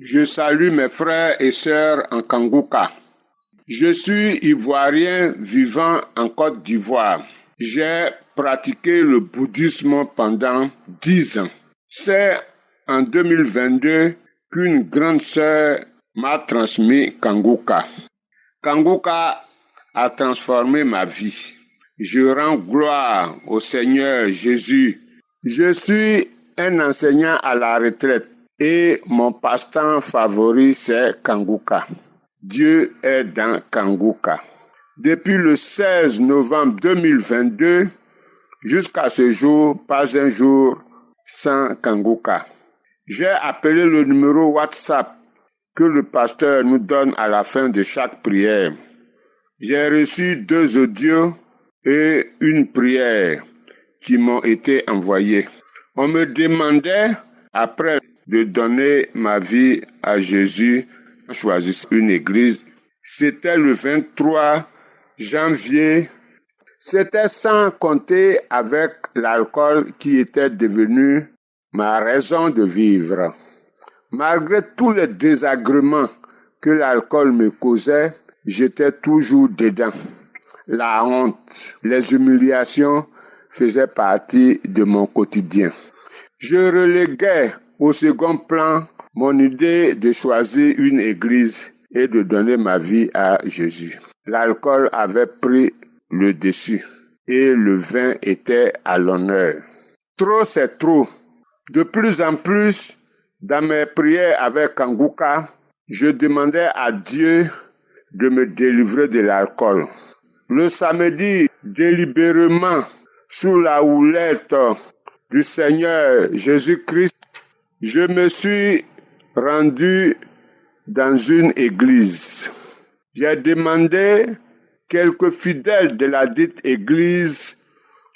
Je salue mes frères et sœurs en Kangouka. Je suis ivoirien vivant en Côte d'Ivoire. J'ai pratiqué le bouddhisme pendant 10 ans. C'est en 2022 qu'une grande sœur m'a transmis Kangouka. Kangouka a transformé ma vie. Je rends gloire au Seigneur Jésus. Je suis un enseignant à la retraite et mon passe-temps favori c'est Kangouka. Dieu est dans Kangouka. Depuis le 16 novembre 2022 jusqu'à ce jour, pas un jour sans Kangouka. J'ai appelé le numéro WhatsApp que le pasteur nous donne à la fin de chaque prière. J'ai reçu 2 audios et une prière qui m'ont été envoyés. On me demandait, après de donner ma vie à Jésus, choisir une église. C'était le 23 janvier. C'était sans compter avec l'alcool qui était devenu ma raison de vivre. Malgré tous les désagréments que l'alcool me causait, j'étais toujours dedans. La honte, les humiliations faisaient partie de mon quotidien. Je reléguais au second plan mon idée de choisir une église et de donner ma vie à Jésus. L'alcool avait pris le dessus et le vin était à l'honneur. Trop c'est trop. De plus en plus, dans mes prières avec Kangouka, je demandais à Dieu de me délivrer de l'alcool. Le samedi, délibérément, sous la houlette du Seigneur Jésus-Christ, je me suis rendu dans une église. J'ai demandé, quelques fidèles de la dite église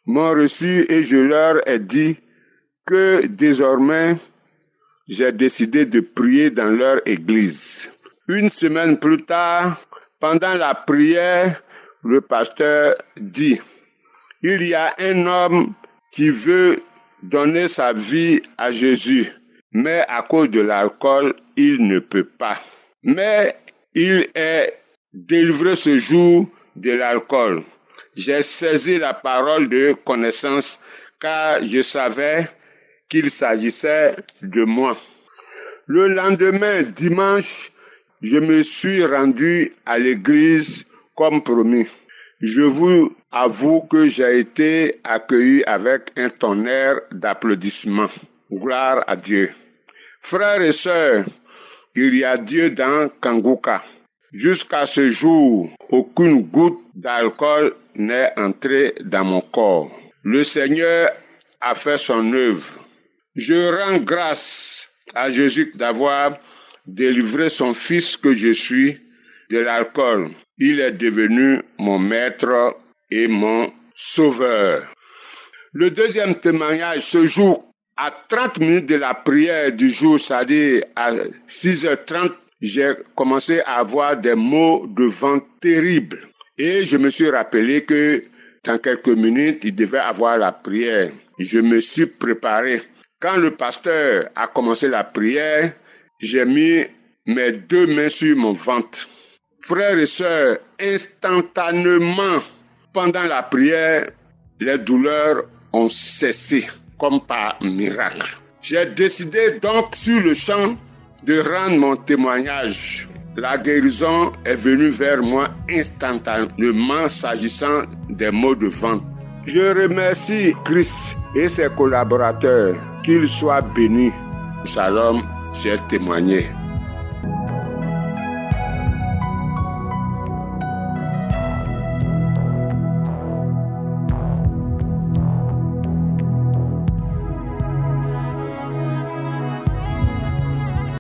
m'ont reçu et je leur ai dit que désormais, j'ai décidé de prier dans leur église. Une semaine plus tard, pendant la prière, le pasteur dit, il y a un homme qui veut donner sa vie à Jésus, mais à cause de l'alcool, il ne peut pas. Mais il est délivré ce jour de l'alcool. J'ai saisi la parole de connaissance car je savais qu'il s'agissait de moi. Le lendemain, dimanche, je me suis rendu à l'église comme promis. Je vous avoue que j'ai été accueilli avec un tonnerre d'applaudissements. Gloire à Dieu. Frères et sœurs, il y a Dieu dans Kangouka. Jusqu'à ce jour, aucune goutte d'alcool n'est entrée dans mon corps. Le Seigneur a fait son œuvre. Je rends grâce à Jésus d'avoir délivré son fils que je suis de l'alcool. Il est devenu mon maître et mon sauveur. Le deuxième témoignage, ce jour, à 30 minutes de la prière du jour, c'est-à-dire à 6h30, j'ai commencé à avoir des maux de ventre terribles. Et je me suis rappelé que dans quelques minutes, il devait avoir la prière. Je me suis préparé. Quand le pasteur a commencé la prière, j'ai mis mes 2 mains sur mon ventre. Frères et sœurs, instantanément, pendant la prière, les douleurs ont cessé, comme par miracle. J'ai décidé donc sur le champ de rendre mon témoignage. La guérison est venue vers moi instantanément s'agissant des maux de ventre. Je remercie Christ et ses collaborateurs, qu'ils soient bénis. Shalom, j'ai témoigné.